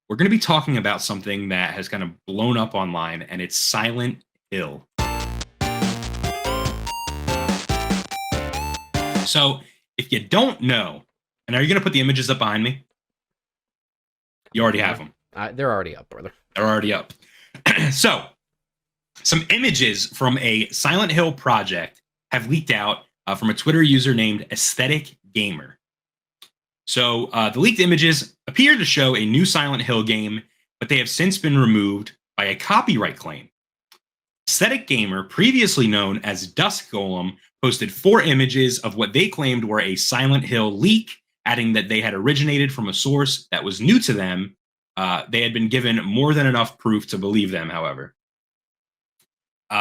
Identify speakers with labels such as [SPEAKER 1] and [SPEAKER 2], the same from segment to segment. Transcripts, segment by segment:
[SPEAKER 1] we're going to be talking about something that has kind of blown up online, and it's Silent Hill. So, if you don't know, and are you going to put the images up behind me? You already have them.
[SPEAKER 2] They're already up, brother.
[SPEAKER 1] They're already up. So, some images from a Silent Hill project have leaked out from a Twitter user named Aesthetic Gamer. So, the leaked images appear to show a new Silent Hill game, but they have since been removed by a copyright claim. Aesthetic Gamer, previously known as Dusk Golem, posted 4 images of what they claimed were a Silent Hill leak, adding that they had originated from a source that was new to them. They had been given more than enough proof to believe them, however.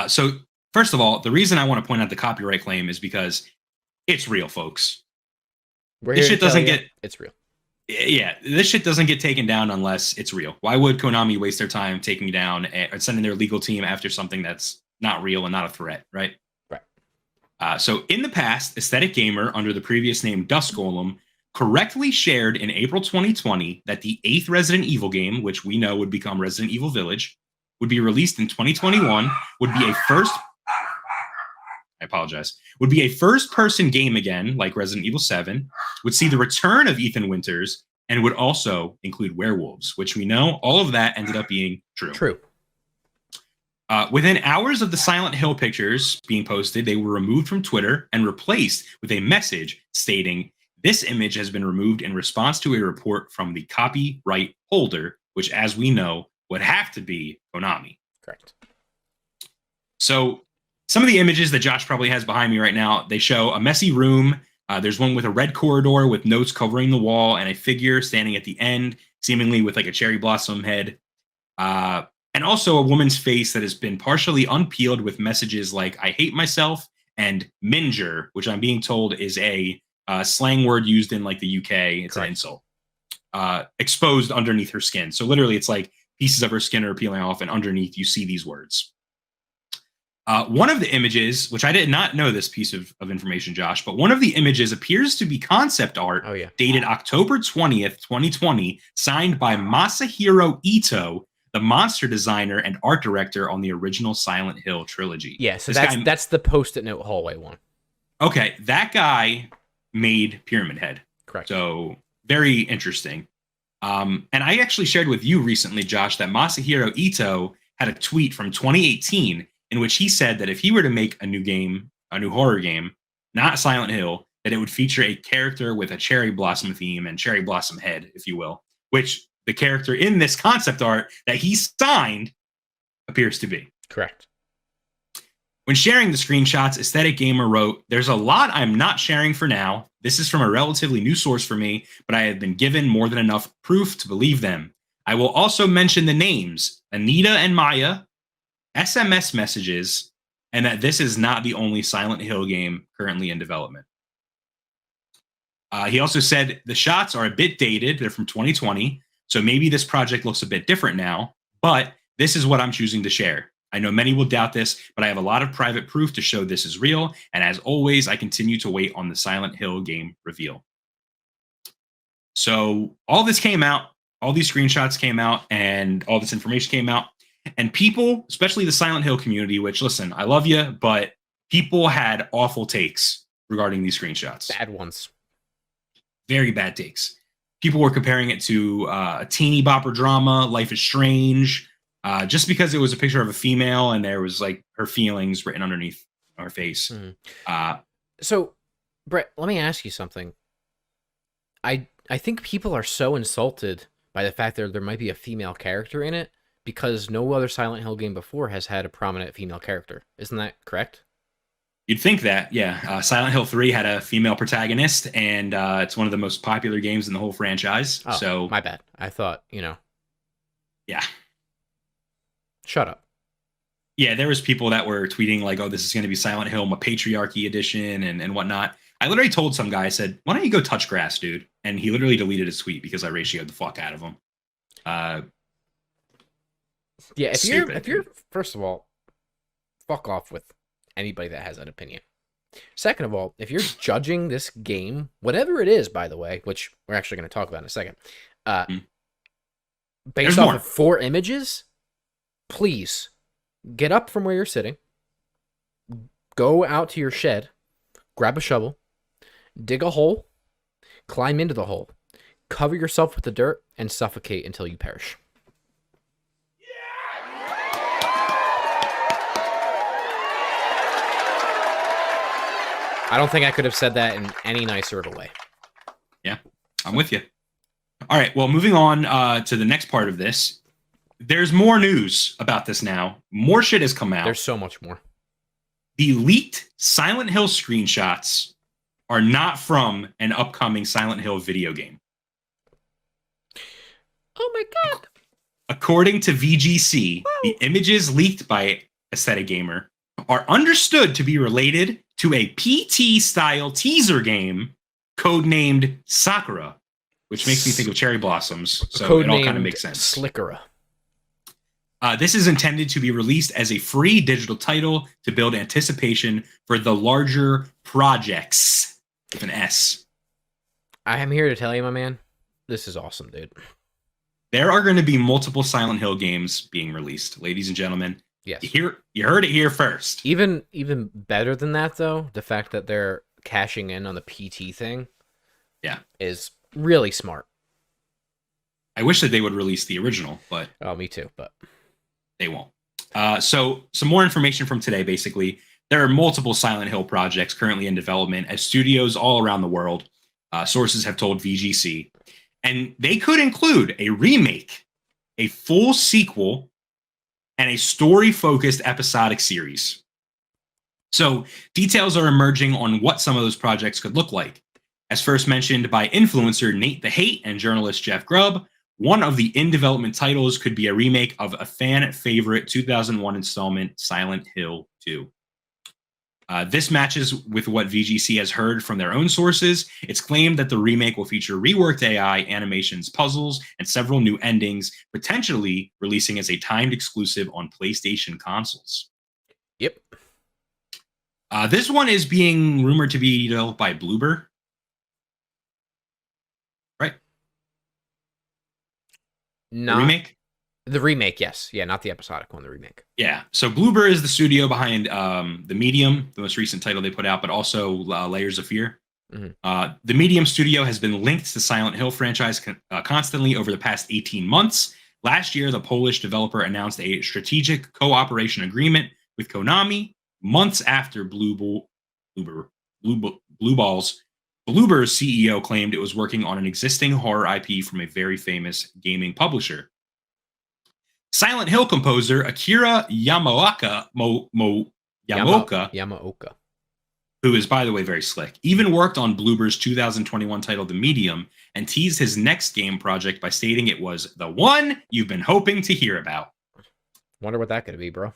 [SPEAKER 1] So, first of all, the reason I want to point out the copyright claim is because it's real, folks. This shit doesn't get...
[SPEAKER 2] It's real.
[SPEAKER 1] Yeah, this shit doesn't get taken down unless it's real. Why would Konami waste their time taking down or sending their legal team after something that's not real and not a threat, right?
[SPEAKER 2] Right.
[SPEAKER 1] So in the past, Aesthetic Gamer, under the previous name Dusk Golem, correctly shared in April 2020 that the 8th Resident Evil game, which we know would become Resident Evil Village, would be released in 2021, would be a first-person game again, like Resident Evil 7, would see the return of Ethan Winters, and would also include werewolves, which we know all of that ended up being true.
[SPEAKER 2] True.
[SPEAKER 1] Within hours of the Silent Hill pictures being posted, they were removed from Twitter and replaced with a message stating, "This image has been removed in response to a report from the copyright holder," which, as we know, would have to be Konami.
[SPEAKER 2] Correct.
[SPEAKER 1] So some of the images that Josh probably has behind me right now, they show a messy room. There's one with a red corridor with notes covering the wall and a figure standing at the end, seemingly with like a cherry blossom head. And also a woman's face that has been partially unpeeled with messages like "I hate myself" and "Minger," which I'm being told is a slang word used in like the UK. It's Correct. An insult. Exposed underneath her skin. So literally it's like pieces of her skin are peeling off, and underneath you see these words. One of the images, which I did not know this piece of information, Josh, but one of the images appears to be concept art dated October 20th, 2020, signed by Masahiro Ito, the monster designer and art director on the original Silent Hill trilogy.
[SPEAKER 2] Yeah, so that's the Post-it note hallway one.
[SPEAKER 1] Okay, that guy made Pyramid Head.
[SPEAKER 2] Correct.
[SPEAKER 1] So very interesting. And I actually shared with you recently, Josh, that Masahiro Ito had a tweet from 2018 in which he said that if he were to make a new horror game, not Silent Hill, that it would feature a character with a cherry blossom theme and cherry blossom head, if you will, which the character in this concept art that he signed appears to be.
[SPEAKER 2] Correct.
[SPEAKER 1] When sharing the screenshots, Aesthetic Gamer wrote, "There's a lot I'm not sharing for now. This is from a relatively new source for me, but I have been given more than enough proof to believe them. I will also mention the names, Anita and Maya, SMS messages, and that this is not the only Silent Hill game currently in development." He also said the shots are a bit dated. They're from 2020, so maybe this project looks a bit different now, but this is what I'm choosing to share. I know many will doubt this, but I have a lot of private proof to show this is real, and as always, I continue to wait on the Silent Hill game reveal. So all this came out, all these screenshots came out, and all this information came out, and people, especially the Silent Hill community, which, listen, I love you, but people had awful takes regarding these screenshots.
[SPEAKER 2] Bad ones.
[SPEAKER 1] Very bad takes. People were comparing it to a teeny bopper drama, Life is Strange, just because it was a picture of a female and there was like her feelings written underneath her face.
[SPEAKER 2] So, Brett, let me ask you something. I think people are so insulted by the fact that there might be a female character in it because no other Silent Hill game before has had a prominent female character. Isn't that correct?
[SPEAKER 1] You'd think that, yeah. Silent Hill 3 had a female protagonist, and it's one of the most popular games in the whole franchise.
[SPEAKER 2] Oh,
[SPEAKER 1] so
[SPEAKER 2] my bad. I thought,
[SPEAKER 1] Yeah.
[SPEAKER 2] Shut up.
[SPEAKER 1] Yeah, there was people that were tweeting like, "Oh, this is going to be Silent Hill, my Patriarchy edition," and whatnot. I literally told some guy, I said, "Why don't you go touch grass, dude?" And he literally deleted his tweet because I ratioed the fuck out of him.
[SPEAKER 2] Yeah, if you're first of all, fuck off with anybody that has that opinion. Second of all, if you're judging this game, whatever it is, by the way, which we're actually going to talk about in a second, based
[SPEAKER 1] There's
[SPEAKER 2] off
[SPEAKER 1] more.
[SPEAKER 2] of 4 images, please get up from where you're sitting, go out to your shed, grab a shovel, dig a hole, climb into the hole, cover yourself with the dirt, and suffocate until you perish. I don't think I could have said that in any nicer of a way.
[SPEAKER 1] Yeah, I'm with you. All right, well, moving on to the next part of this. There's more news about this now. More shit has come out.
[SPEAKER 2] There's so much more.
[SPEAKER 1] The leaked Silent Hill screenshots are not from an upcoming Silent Hill video game.
[SPEAKER 2] Oh my god.
[SPEAKER 1] According to VGC, the images leaked by Aesthetic Gamer are understood to be related to a PT-style teaser game codenamed Sakura, which makes me think of cherry blossoms, so it all kind of makes sense.
[SPEAKER 2] Slickera.
[SPEAKER 1] This is intended to be released as a free digital title to build anticipation for the larger projects with an S.
[SPEAKER 2] I am here to tell you, my man, this is awesome, dude.
[SPEAKER 1] There are going to be multiple Silent Hill games being released, ladies and gentlemen.
[SPEAKER 2] Yes.
[SPEAKER 1] You heard it here first.
[SPEAKER 2] Even better than that, though, the fact that they're cashing in on the PT thing, is really smart.
[SPEAKER 1] I wish that they would release the original, but
[SPEAKER 2] Me too, but
[SPEAKER 1] they won't. So some more information from today. Basically, there are multiple Silent Hill projects currently in development at studios all around the world. Sources have told VGC, and they could include a remake, a full sequel, and a story-focused episodic series. So details are emerging on what some of those projects could look like. As first mentioned by influencer Nate the Hate and journalist Jeff Grubb, one of the in-development titles could be a remake of a fan-favorite 2001 installment, Silent Hill 2. This matches with what VGC has heard from their own sources. It's claimed that the remake will feature reworked AI, animations, puzzles, and several new endings, potentially releasing as a timed exclusive on PlayStation consoles.
[SPEAKER 2] Yep.
[SPEAKER 1] This one is being rumored to be developed by Bloober. Right?
[SPEAKER 2] Not
[SPEAKER 1] the remake?
[SPEAKER 2] The remake, yes. Yeah, not the episodic one, the remake.
[SPEAKER 1] Yeah. So Bloober is the studio behind The Medium, the most recent title they put out, but also Layers of Fear. Mm-hmm. The Medium studio has been linked to Silent Hill franchise constantly over the past 18 months. Last year, the Polish developer announced a strategic cooperation agreement with Konami months after Bloober's CEO claimed it was working on an existing horror IP from a very famous gaming publisher. Silent Hill composer Akira Yamaoka, who is, by the way, very slick, even worked on Bloober's 2021 title The Medium and teased his next game project by stating it was the one you've been hoping to hear about.
[SPEAKER 2] Wonder what that could be, bro.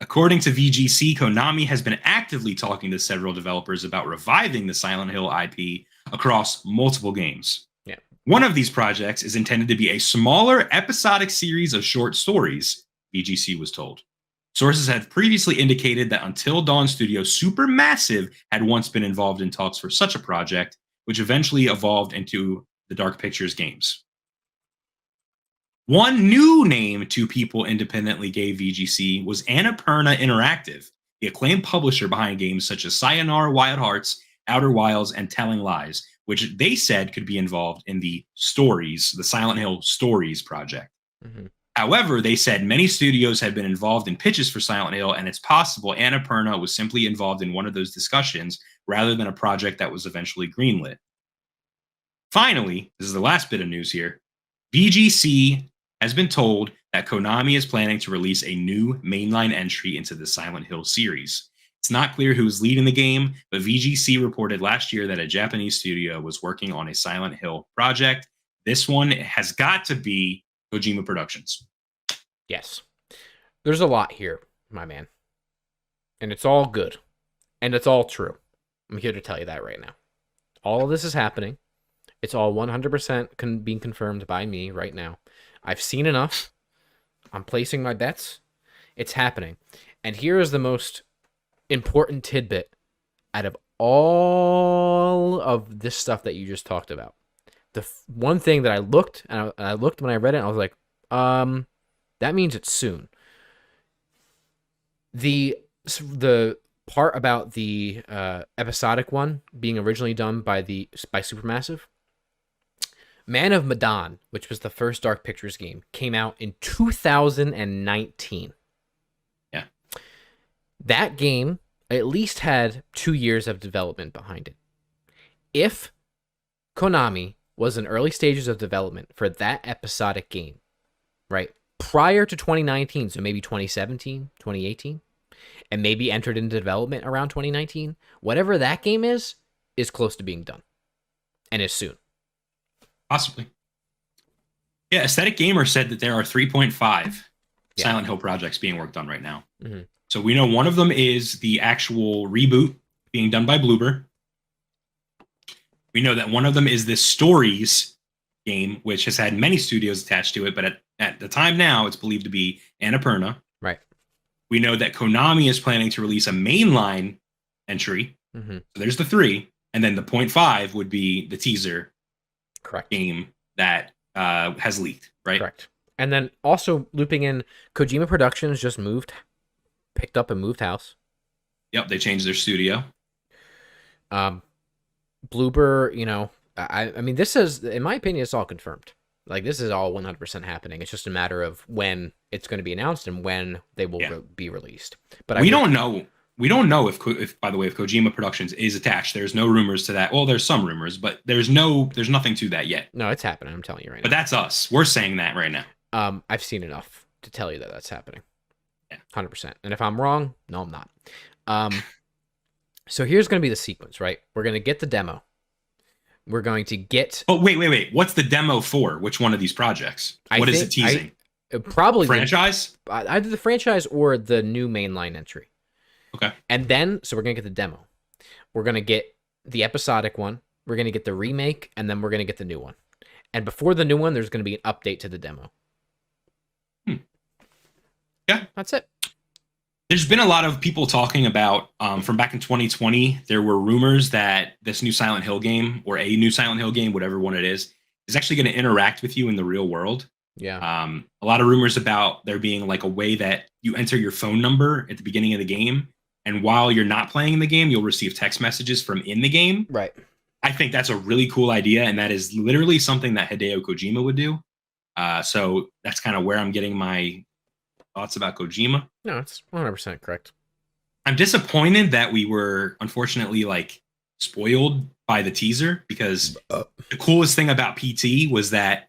[SPEAKER 1] According to VGC, Konami has been actively talking to several developers about reviving the Silent Hill IP across multiple games.
[SPEAKER 2] Yeah.
[SPEAKER 1] One of these projects is intended to be a smaller episodic series of short stories, VGC was told. Sources had previously indicated that Until Dawn Studio Supermassive had once been involved in talks for such a project, which eventually evolved into the Dark Pictures games. One new name two people independently gave VGC was Annapurna Interactive, the acclaimed publisher behind games such as Sayonara Wild Hearts, Outer Wilds, and Telling Lies, which they said could be involved in the Stories, the Silent Hill Stories project. Mm-hmm. However, they said many studios had been involved in pitches for Silent Hill, and it's possible Annapurna was simply involved in one of those discussions rather than a project that was eventually greenlit. Finally, this is the last bit of news here. VGC has been told that Konami is planning to release a new mainline entry into the Silent Hill series. It's not clear who is leading the game, but VGC reported last year that a Japanese studio was working on a Silent Hill project. This one has got to be Kojima Productions.
[SPEAKER 2] Yes. There's a lot here, my man. And it's all good. And it's all true. I'm here to tell you that right now. All of this is happening. It's all 100% being confirmed by me right now. I've seen enough. I'm placing my bets. It's happening. And here is the most important tidbit out of all of this stuff that you just talked about. one thing that I looked and I looked when I read it, and I was like, that means it's soon. The part about the episodic one being originally done by Supermassive, Man of Medan, which was the first Dark Pictures game, came out in 2019.
[SPEAKER 1] Yeah.
[SPEAKER 2] That game at least had 2 years of development behind it. If Konami was in early stages of development for that episodic game, right, prior to 2019, so maybe 2017, 2018, and maybe entered into development around 2019, whatever that game is close to being done. And is soon.
[SPEAKER 1] Possibly. Yeah, Aesthetic Gamer said that there are 3.5 Silent Hill projects being worked on right now.
[SPEAKER 2] Mm-hmm.
[SPEAKER 1] So we know one of them is the actual reboot being done by Bloober. We know that one of them is this Stories game, which has had many studios attached to it, but at the time now, it's believed to be Annapurna.
[SPEAKER 2] Right.
[SPEAKER 1] We know that Konami is planning to release a mainline entry.
[SPEAKER 2] Mm-hmm.
[SPEAKER 1] So there's the 3. And then the 0.5 would be the teaser game that has leaked, right?
[SPEAKER 2] Correct. And then also looping in, Kojima Productions just picked up and moved house.
[SPEAKER 1] Yep, they changed their studio.
[SPEAKER 2] Bloober, I mean, this is, in my opinion, it's all confirmed. Like, this is all 100% happening. It's just a matter of when it's going to be announced and when they will be released. But we don't know. We don't know if, by the way, if Kojima Productions is attached. There's no rumors to that. Well, there's some rumors, but there's nothing to that yet. No, it's happening. I'm telling you right now.
[SPEAKER 1] But that's us. We're saying that right now.
[SPEAKER 2] I've seen enough to tell you that that's happening.
[SPEAKER 1] Yeah.
[SPEAKER 2] 100%. And if I'm wrong, no, I'm not. So here's going to be the sequence, right? We're going to get the demo. We're going to get...
[SPEAKER 1] Oh, wait. What's the demo for? Which one of these projects? What is it teasing?
[SPEAKER 2] Probably...
[SPEAKER 1] Franchise?
[SPEAKER 2] Either the franchise or the new mainline entry.
[SPEAKER 1] Okay.
[SPEAKER 2] And then, so we're going to get the demo. We're going to get the episodic one. We're going to get the remake, and then we're going to get the new one. And before the new one, there's going to be an update to the demo.
[SPEAKER 1] Yeah.
[SPEAKER 2] That's it.
[SPEAKER 1] There's been a lot of people talking about, from back in 2020, there were rumors that this new Silent Hill game, or a new Silent Hill game, whatever one it is actually going to interact with you in the real world.
[SPEAKER 2] Yeah.
[SPEAKER 1] A lot of rumors about there being like a way that you enter your phone number at the beginning of the game, and while you're not playing in the game, you'll receive text messages from in the game.
[SPEAKER 2] Right.
[SPEAKER 1] I think that's a really cool idea, and that is literally something that Hideo Kojima would do. So that's kind of where I'm getting my thoughts about Kojima.
[SPEAKER 2] No, it's 100% correct.
[SPEAKER 1] I'm disappointed that we were unfortunately like spoiled by the teaser, because the coolest thing about PT was that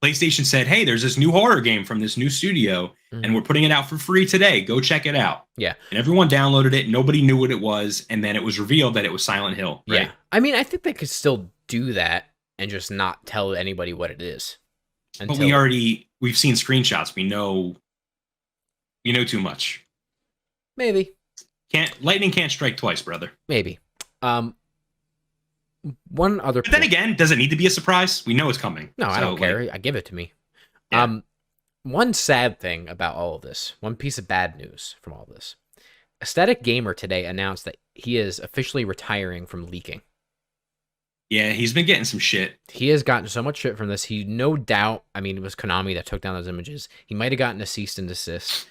[SPEAKER 1] PlayStation said, hey, there's this new horror game from this new studio, and we're putting it out for free today. Go check it out.
[SPEAKER 2] Yeah.
[SPEAKER 1] And everyone downloaded it. Nobody knew what it was. And then it was revealed that it was Silent Hill. Right?
[SPEAKER 2] Yeah. I mean, I think they could still do that and just not tell anybody what it is.
[SPEAKER 1] But we've seen screenshots. We know too much.
[SPEAKER 2] Maybe.
[SPEAKER 1] Lightning can't strike twice, brother.
[SPEAKER 2] Maybe. One other.
[SPEAKER 1] But then again, does it need to be a surprise? We know it's coming.
[SPEAKER 2] No, I don't care. I give it to me. Yeah. One sad thing about all of this, one piece of bad news from all this. Aesthetic Gamer today announced that he is officially retiring from leaking.
[SPEAKER 1] Yeah, he's been getting some shit.
[SPEAKER 2] He has gotten so much shit from this. He no doubt, I mean, it was Konami that took down those images. He might have gotten a cease and desist.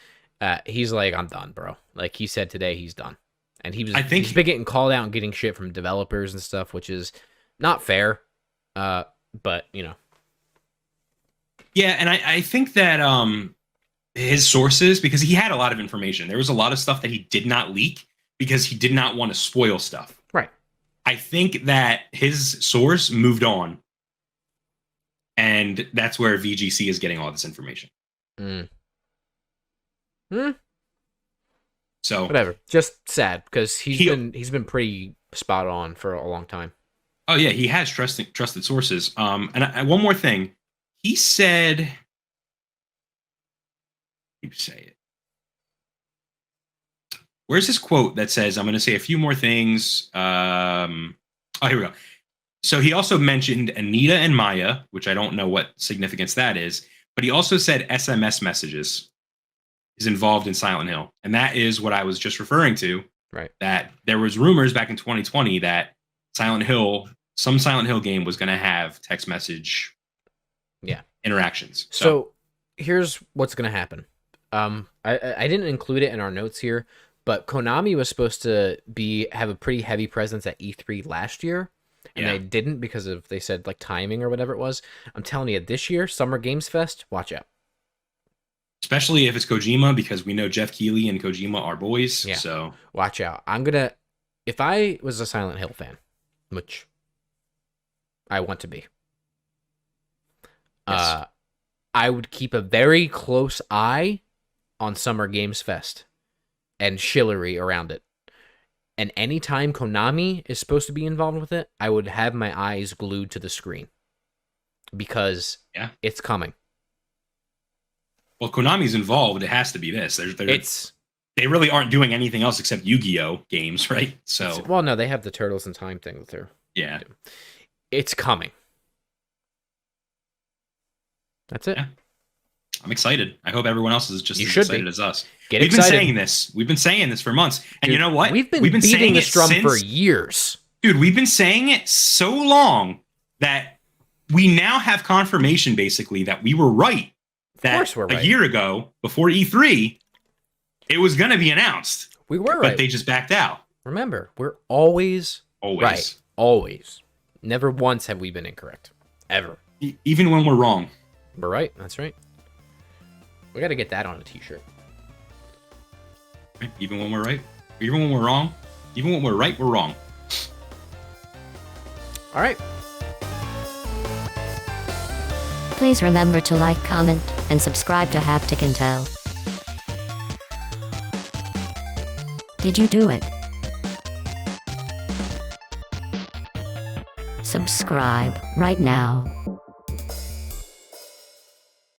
[SPEAKER 2] He's like, I'm done, bro. Like he said today, he's done. And he's been getting called out and getting shit from developers and stuff, which is not fair. But, you know.
[SPEAKER 1] Yeah, and I think that his sources, because he had a lot of information. There was a lot of stuff that he did not leak because he did not want to spoil stuff.
[SPEAKER 2] Right.
[SPEAKER 1] I think that his source moved on. And that's where VGC is getting all this information. So
[SPEAKER 2] whatever. Just sad because he's been pretty spot on for a long time.
[SPEAKER 1] Oh yeah, he has trusted sources. And one more thing. He said, say it. Where's this quote that says, I'm going to say a few more things. Oh, here we go. So he also mentioned Anita and Maya, which I don't know what significance that is, but he also said SMS messages is involved in Silent Hill. And that is what I was just referring to.
[SPEAKER 2] Right.
[SPEAKER 1] That there was rumors back in 2020 that Silent Hill some Silent Hill game was going to have text message interactions.
[SPEAKER 2] So here's what's going to happen. I didn't include it in our notes here, but Konami was supposed to have a pretty heavy presence at E3 last year, and they didn't because of, they said, like, timing or whatever it was. I'm telling you, this year, Summer Games Fest, watch out.
[SPEAKER 1] Especially if it's Kojima, because we know Jeff Keighley and Kojima are boys.
[SPEAKER 2] Yeah.
[SPEAKER 1] So
[SPEAKER 2] watch out. If I was a Silent Hill fan, which I want to be,
[SPEAKER 1] yes.
[SPEAKER 2] I would keep a very close eye on Summer Games Fest and Shillery around it. And anytime Konami is supposed to be involved with it, I would have my eyes glued to the screen because it's coming.
[SPEAKER 1] Well, Konami's involved. It has to be this. They really aren't doing anything else except Yu-Gi-Oh games, right? So,
[SPEAKER 2] well, no, they have the Turtles in Time thing with it's coming. That's it.
[SPEAKER 1] Yeah. I'm excited. I hope everyone else is just as excited as us.
[SPEAKER 2] We've been
[SPEAKER 1] saying this. We've been saying this for months. And
[SPEAKER 2] dude,
[SPEAKER 1] you know what?
[SPEAKER 2] We've been beating this drum for years.
[SPEAKER 1] Dude, we've been saying it so long that we now have confirmation, basically, that we were right. That
[SPEAKER 2] of course we're right.
[SPEAKER 1] A year ago, before E3, it was going to be announced.
[SPEAKER 2] We were right.
[SPEAKER 1] But they just backed out.
[SPEAKER 2] Remember, we're always right. Always. Never once have we been incorrect. Ever.
[SPEAKER 1] Even when we're wrong.
[SPEAKER 2] We're right. That's right. We got to get that on a t-shirt.
[SPEAKER 1] Even when we're right. Even when we're wrong. Even when we're right, we're wrong.
[SPEAKER 2] All right.
[SPEAKER 3] Please remember to like, comment, and subscribe to Haptic Intel. Did you do it? Subscribe right now.